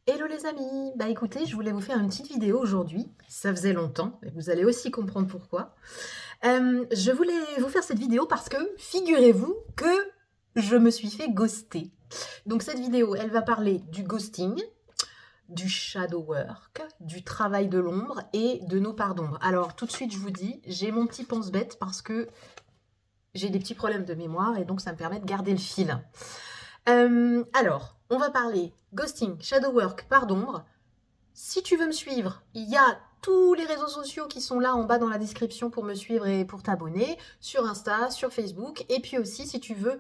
Hello les amis, bah écoutez, je voulais vous faire une petite vidéo aujourd'hui, ça faisait longtemps, et vous allez aussi comprendre pourquoi. Je voulais vous faire cette vidéo parce que, figurez-vous que je me suis fait ghoster. Donc cette vidéo, elle va parler du ghosting, du shadow work, du travail de l'ombre et de nos parts d'ombre. Alors tout de suite, je vous dis, j'ai mon petit pense-bête parce que j'ai des petits problèmes de mémoire et donc ça me permet de garder le fil. Alors, on va parler ghosting, shadow work, part d'ombre. Si tu veux me suivre, il y a tous les réseaux sociaux qui sont là en bas dans la description pour me suivre et pour t'abonner, sur Insta, sur Facebook. Et puis aussi, si tu veux,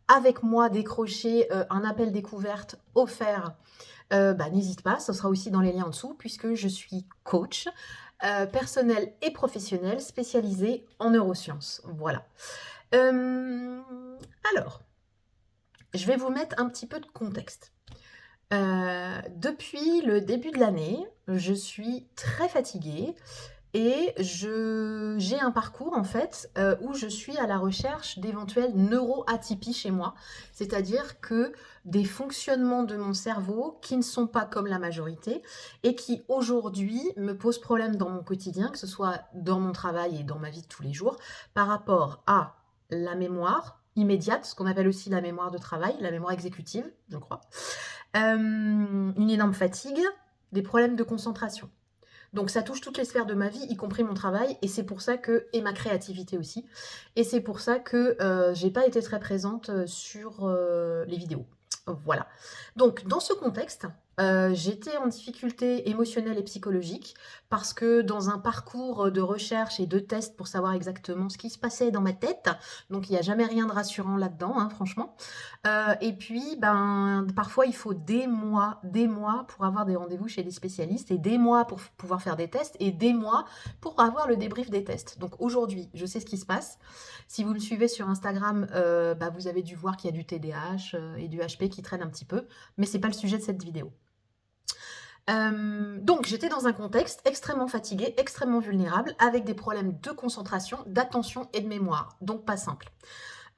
avec moi, décrocher un appel découverte offert, bah, n'hésite pas, ce sera aussi dans les liens en dessous, puisque je suis coach personnel et professionnel spécialisé en neurosciences. Voilà. Euh, alors, je vais vous mettre un petit peu de contexte. Depuis le début de l'année, je suis très fatiguée et j'ai un parcours en fait où je suis à la recherche d'éventuelles neuroatypies chez moi, c'est-à-dire que des fonctionnements de mon cerveau qui ne sont pas comme la majorité et qui aujourd'hui me posent problème dans mon quotidien, que ce soit dans mon travail et dans ma vie de tous les jours, par rapport à la mémoire immédiate, ce qu'on appelle aussi la mémoire de travail, la mémoire exécutive, je crois, une énorme fatigue, des problèmes de concentration. Donc ça touche toutes les sphères de ma vie, y compris mon travail, et c'est pour ça que, et ma créativité aussi, et c'est pour ça que j'ai pas été très présente sur les vidéos. Voilà. Donc dans ce contexte, j'étais en difficulté émotionnelle et psychologique parce que dans un parcours de recherche et de tests pour savoir exactement ce qui se passait dans ma tête, donc il n'y a jamais rien de rassurant là-dedans, hein, franchement. Et puis, ben, parfois, il faut des mois pour avoir des rendez-vous chez des spécialistes et des mois pour pouvoir faire des tests et des mois pour avoir le débrief des tests. Donc aujourd'hui, je sais ce qui se passe. Si vous me suivez sur Instagram, bah, vous avez dû voir qu'il y a du TDAH et du HP qui traînent un petit peu, mais c'est pas le sujet de cette vidéo. Donc j'étais dans un contexte extrêmement fatigué, extrêmement vulnérable, avec des problèmes de concentration, d'attention et de mémoire, donc pas simple.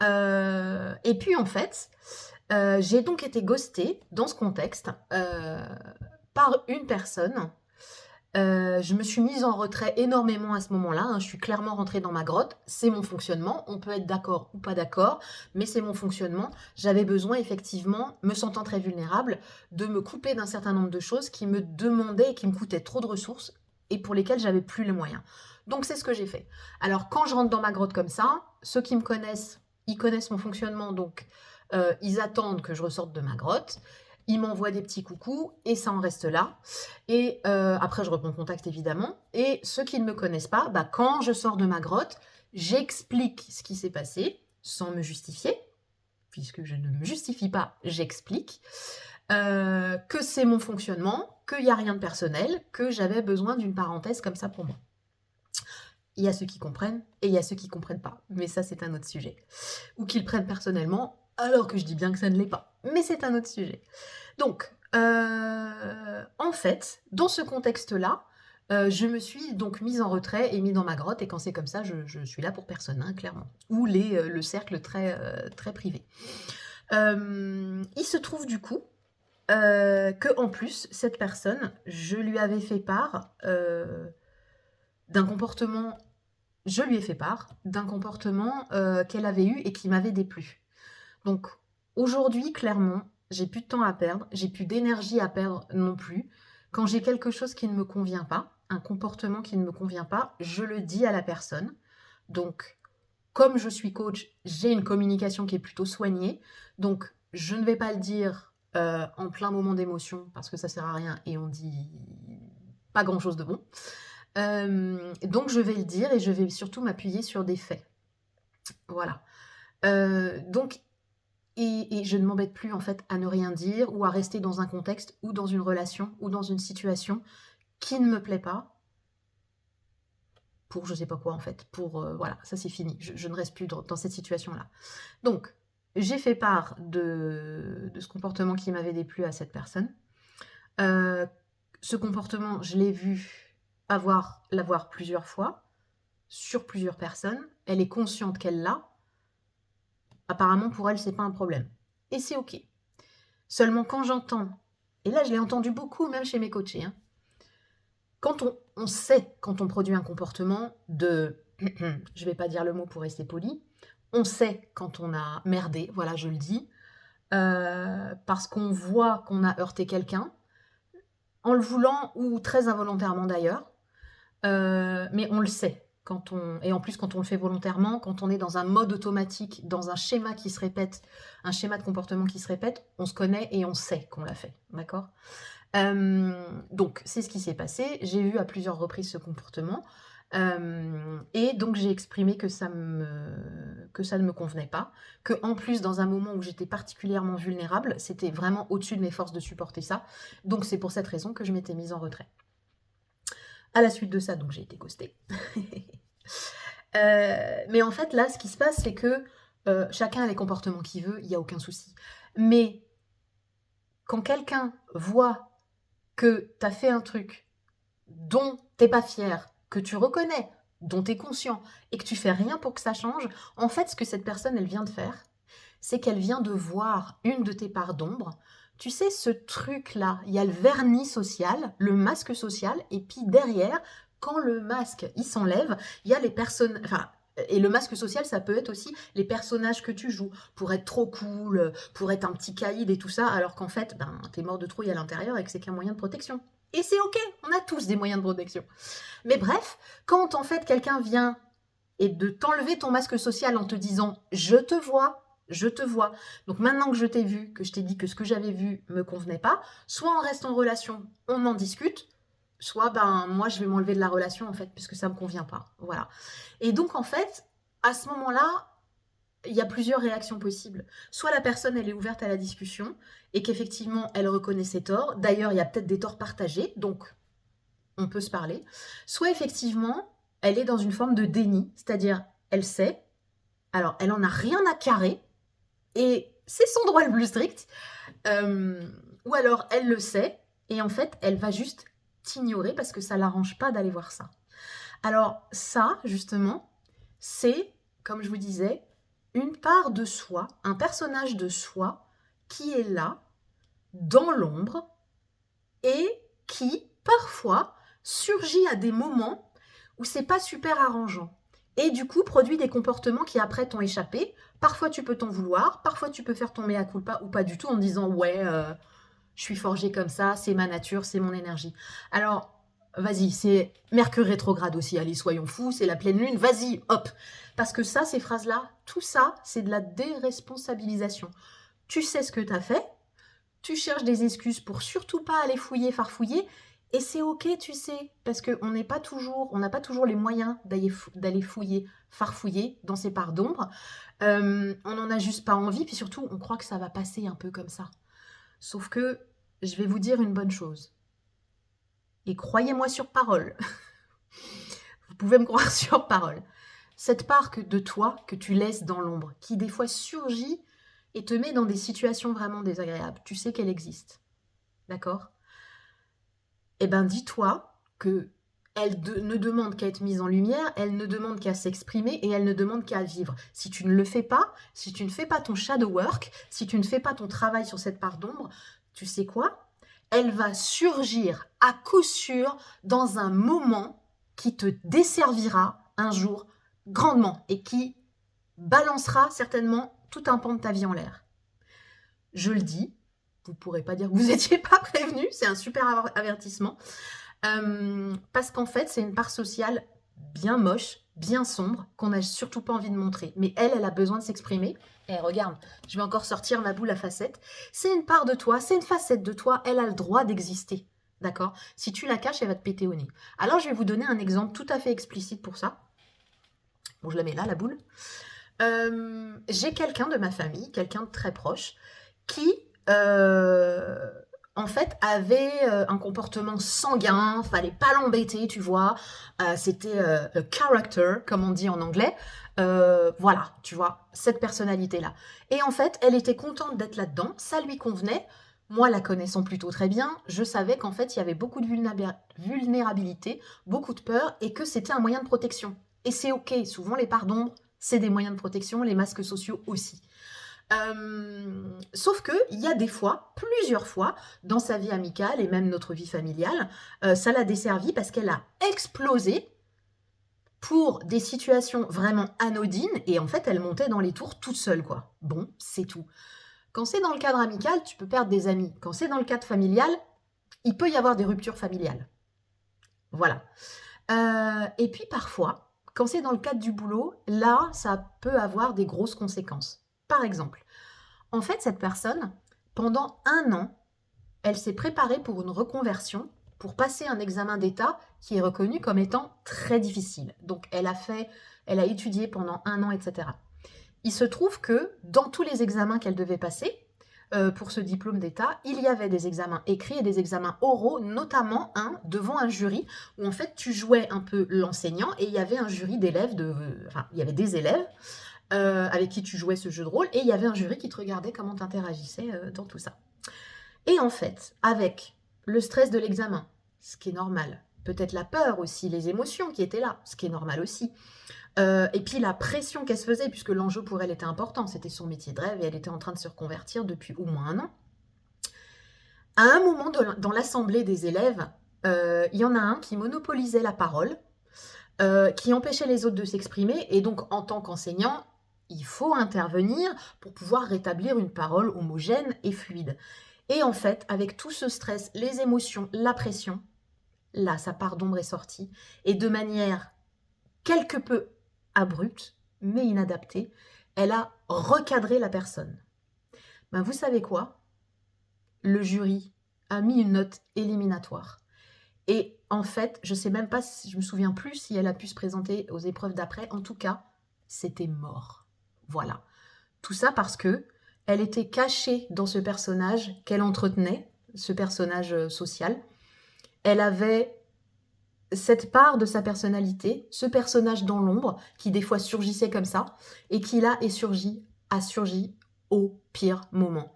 Et puis en fait, j'ai donc été ghostée dans ce contexte par une personne. Je me suis mise en retrait énormément à ce moment-là, hein. Je suis clairement rentrée dans ma grotte. C'est mon fonctionnement. On peut être d'accord ou pas d'accord, mais c'est mon fonctionnement. J'avais besoin, effectivement, me sentant très vulnérable, de me couper d'un certain nombre de choses qui me demandaient et qui me coûtaient trop de ressources et pour lesquelles j'avais plus les moyens. Donc c'est ce que j'ai fait. Alors quand je rentre dans ma grotte comme ça, ceux qui me connaissent, ils connaissent mon fonctionnement, donc ils attendent que je ressorte de ma grotte. Ils m'envoient des petits coucous et ça en reste là. Et après, je reprends contact évidemment. Et ceux qui ne me connaissent pas, bah, quand je sors de ma grotte, j'explique ce qui s'est passé sans me justifier, puisque je ne me justifie pas, j'explique que c'est mon fonctionnement, qu'il n'y a rien de personnel, que j'avais besoin d'une parenthèse comme ça pour moi. Il y a ceux qui comprennent et il y a ceux qui ne comprennent pas. Mais ça, c'est un autre sujet. Ou qu'ils prennent personnellement, alors que je dis bien que ça ne l'est pas. Mais c'est un autre sujet. Donc, en fait, dans ce contexte-là, je me suis donc mise en retrait et mis dans ma grotte. Et quand c'est comme ça, je suis là pour personne, hein, clairement. Ou le cercle très, très privé. Il se trouve du coup que en plus, cette personne, je lui avais fait part d'un comportement. Je lui ai fait part d'un comportement qu'elle avait eu et qui m'avait déplu. Donc aujourd'hui, clairement, j'ai plus de temps à perdre, j'ai plus d'énergie à perdre non plus. Quand j'ai quelque chose qui ne me convient pas, un comportement qui ne me convient pas, je le dis à la personne. Donc, comme je suis coach, j'ai une communication qui est plutôt soignée. Donc, je ne vais pas le dire en plein moment d'émotion parce que ça sert à rien et on dit pas grand chose de bon. Donc, je vais le dire et je vais surtout m'appuyer sur des faits. Voilà. Donc, et je ne m'embête plus en fait à ne rien dire ou à rester dans un contexte ou dans une relation ou dans une situation qui ne me plaît pas pour je sais pas quoi en fait. Pour voilà, ça c'est fini. Je ne reste plus dans cette situation-là. Donc, j'ai fait part de ce comportement qui m'avait déplu à cette personne. Euh, Ce comportement, je l'ai vu l'avoir plusieurs fois sur plusieurs personnes. Elle est consciente qu'elle l'a. Apparemment, pour elle, c'est pas un problème. Et c'est ok. Seulement quand j'entends et là je l'ai entendu beaucoup même chez mes coachés, hein. Quand on sait, quand on produit un comportement de je vais pas dire le mot pour rester poli, on sait quand on a merdé, voilà, je le dis, parce qu'on voit qu'on a heurté quelqu'un, en le voulant ou très involontairement d'ailleurs, mais on le sait quand on et en plus quand on le fait volontairement, quand on est dans un mode automatique, dans un schéma qui se répète, un schéma de comportement qui se répète, on se connaît et on sait qu'on l'a fait, d'accord? Donc c'est ce qui s'est passé. J'ai eu à plusieurs reprises ce comportement, et donc j'ai exprimé que ça ne me convenait pas, que en plus dans un moment où j'étais particulièrement vulnérable, c'était vraiment au-dessus de mes forces de supporter ça. Donc c'est pour cette raison que je m'étais mise en retrait. À la suite de ça, donc j'ai été ghostée. Mais en fait là, ce qui se passe, c'est que chacun a les comportements qu'il veut, il y a aucun souci. Mais quand quelqu'un voit que tu as fait un truc dont t'es pas fier, que tu reconnais, dont tu es conscient, et que tu fais rien pour que ça change, en fait, ce que cette personne, elle vient de faire, c'est qu'elle vient de voir une de tes parts d'ombre. Tu sais, ce truc-là, il y a le vernis social, le masque social, et puis derrière, quand le masque, il s'enlève, il y a les personnes... Enfin, et le masque social, ça peut être aussi les personnages que tu joues, pour être trop cool, pour être un petit caïd et tout ça, alors qu'en fait, ben, t'es mort de trouille à l'intérieur et que c'est qu'un moyen de protection. Et c'est ok, on a tous des moyens de protection. Mais bref, quand en fait quelqu'un vient et de t'enlever ton masque social en te disant « je te vois », je te vois. Donc maintenant que je t'ai vu, que je t'ai dit que ce que j'avais vu me convenait pas, soit on reste en relation, on en discute, soit ben moi je vais m'enlever de la relation en fait puisque ça me convient pas. Voilà. Et donc en fait, à ce moment-là, il y a plusieurs réactions possibles. Soit la personne, elle est ouverte à la discussion et qu'effectivement, elle reconnaît ses torts. D'ailleurs, il y a peut-être des torts partagés, donc on peut se parler. Soit effectivement, elle est dans une forme de déni, c'est-à-dire, elle sait, alors elle en a rien à carrer, et c'est son droit le plus strict, ou alors elle le sait, et en fait, elle va juste t'ignorer parce que ça l'arrange pas d'aller voir ça. Alors ça, justement, c'est, comme je vous disais, une part de soi, un personnage de soi qui est là, dans l'ombre, et qui, parfois, surgit à des moments où c'est pas super arrangeant. Et du coup, produit des comportements qui après t'ont échappé. Parfois, tu peux t'en vouloir, parfois, tu peux faire ton mea culpa ou pas du tout en disant « ouais, je suis forgée comme ça, c'est ma nature, c'est mon énergie ». Alors, vas-y, c'est Mercure rétrograde aussi, allez, soyons fous, c'est la pleine lune, vas-y, hop. Parce que ça, ces phrases-là, tout ça, c'est de la déresponsabilisation. Tu sais ce que tu as fait, tu cherches des excuses pour surtout pas aller fouiller, farfouiller, et c'est ok, tu sais, parce qu'on n'a pas toujours les moyens d'aller fouiller, farfouiller dans ces parts d'ombre. On n'en a juste pas envie, puis surtout, on croit que ça va passer un peu comme ça. Sauf que, je vais vous dire une bonne chose. Et croyez-moi sur parole. Vous pouvez me croire sur parole. Cette part de toi que tu laisses dans l'ombre, qui des fois surgit et te met dans des situations vraiment désagréables, tu sais qu'elle existe. D'accord? Eh bien, dis-toi que elle ne demande qu'à être mise en lumière, elle ne demande qu'à s'exprimer et elle ne demande qu'à vivre. Si tu ne le fais pas, si tu ne fais pas ton shadow work, si tu ne fais pas ton travail sur cette part d'ombre, tu sais quoi? Elle va surgir à coup sûr dans un moment qui te desservira un jour grandement et qui balancera certainement tout un pan de ta vie en l'air. Je le dis, vous ne pourrez pas dire que vous n'étiez pas prévenu, c'est un super avertissement. Parce qu'en fait, c'est une part sociale bien moche, bien sombre, qu'on n'a surtout pas envie de montrer. Mais elle a besoin de s'exprimer. Et regarde, je vais encore sortir ma boule à facettes. C'est une part de toi, c'est une facette de toi, elle a le droit d'exister. D'accord? Si tu la caches, elle va te péter au nez. Alors, je vais vous donner un exemple tout à fait explicite pour ça. Bon, je la mets là, la boule. J'ai quelqu'un de ma famille, quelqu'un de très proche, qui, en fait, avait un comportement sanguin, fallait pas l'embêter, tu vois. C'était a character, comme on dit en anglais. Voilà, tu vois, cette personnalité-là. Et en fait, elle était contente d'être là-dedans, ça lui convenait. Moi, la connaissant plutôt très bien, je savais qu'en fait, il y avait beaucoup de vulnérabilité, beaucoup de peur, et que c'était un moyen de protection. Et c'est ok, souvent les parts d'ombre, c'est des moyens de protection, les masques sociaux aussi. Sauf qu'il y a des fois, plusieurs fois, dans sa vie amicale et même notre vie familiale, ça l'a desservie parce qu'elle a explosé pour des situations vraiment anodines et en fait, elle montait dans les tours toute seule, quoi. Bon, c'est tout. Quand c'est dans le cadre amical, tu peux perdre des amis. Quand c'est dans le cadre familial, il peut y avoir des ruptures familiales. Voilà. Et puis parfois, quand c'est dans le cadre du boulot, là, ça peut avoir des grosses conséquences. Par exemple, en fait, cette personne, pendant 1 an, elle s'est préparée pour une reconversion, pour passer un examen d'État qui est reconnu comme étant très difficile. Donc, elle a étudié pendant 1 an, etc. Il se trouve que dans tous les examens qu'elle devait passer, pour ce diplôme d'État, il y avait des examens écrits et des examens oraux, notamment un devant un jury, où en fait tu jouais un peu l'enseignant et il y avait un jury d'élèves, enfin il y avait des élèves avec qui tu jouais ce jeu de rôle et il y avait un jury qui te regardait comment tu interagissais dans tout ça. Et en fait, avec le stress de l'examen, ce qui est normal, peut-être la peur aussi, les émotions qui étaient là, ce qui est normal aussi, et puis la pression qu'elle se faisait, puisque l'enjeu pour elle était important, c'était son métier de rêve et elle était en train de se reconvertir depuis au moins 1 an. À un moment dans l'assemblée des élèves, il y en a un qui monopolisait la parole, qui empêchait les autres de s'exprimer et donc en tant qu'enseignant, il faut intervenir pour pouvoir rétablir une parole homogène et fluide. Et en fait, avec tout ce stress, les émotions, la pression, là, sa part d'ombre est sortie et de manière quelque peu abrupte, mais inadaptée, elle a recadré la personne. Ben, vous savez quoi? Le jury a mis une note éliminatoire. Et en fait, je sais même pas, je me souviens plus si elle a pu se présenter aux épreuves d'après. En tout cas, c'était mort. Voilà. Tout ça parce que elle était cachée dans ce personnage qu'elle entretenait, ce personnage social. Elle avait cette part de sa personnalité, ce personnage dans l'ombre, qui des fois surgissait comme ça, et qui là a surgi au pire moment.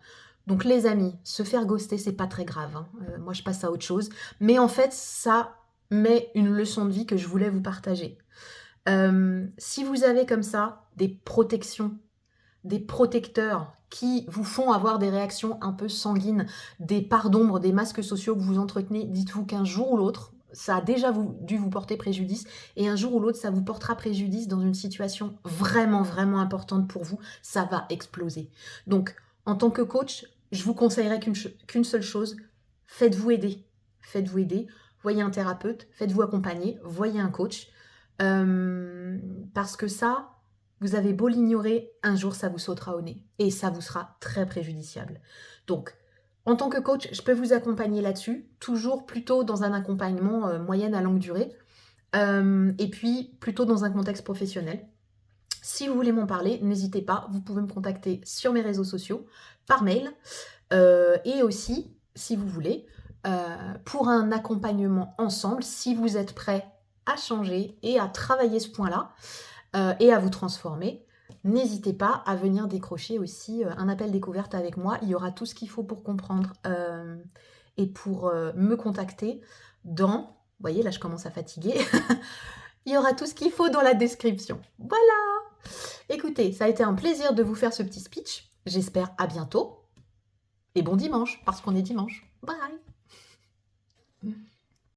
Donc les amis, se faire ghoster, c'est pas très grave, hein. Moi je passe à autre chose. Mais en fait, ça met une leçon de vie que je voulais vous partager. Si vous avez comme ça des protections, des protecteurs qui vous font avoir des réactions un peu sanguines, des parts d'ombre, des masques sociaux que vous entretenez, dites-vous qu'un jour ou l'autre, ça a déjà dû vous porter préjudice et un jour ou l'autre, ça vous portera préjudice dans une situation vraiment, vraiment importante pour vous, ça va exploser. Donc, en tant que coach, je vous conseillerais qu'une seule chose, faites-vous aider. Faites-vous aider, voyez un thérapeute, faites-vous accompagner, voyez un coach. Parce que ça, vous avez beau l'ignorer, un jour ça vous sautera au nez et ça vous sera très préjudiciable. Donc, en tant que coach, je peux vous accompagner là-dessus, toujours plutôt dans un accompagnement moyenne à longue durée, et puis plutôt dans un contexte professionnel. Si vous voulez m'en parler, n'hésitez pas, vous pouvez me contacter sur mes réseaux sociaux, par mail, et aussi, si vous voulez, pour un accompagnement ensemble, si vous êtes prêts à changer et à travailler ce point-là, et à vous transformer, n'hésitez pas à venir décrocher aussi un appel découverte avec moi. Il y aura tout ce qu'il faut pour comprendre et pour me contacter dans... Vous voyez, là, je commence à fatiguer. Il y aura tout ce qu'il faut dans la description. Voilà! Écoutez, ça a été un plaisir de vous faire ce petit speech. J'espère à bientôt. Et bon dimanche, parce qu'on est dimanche. Bye!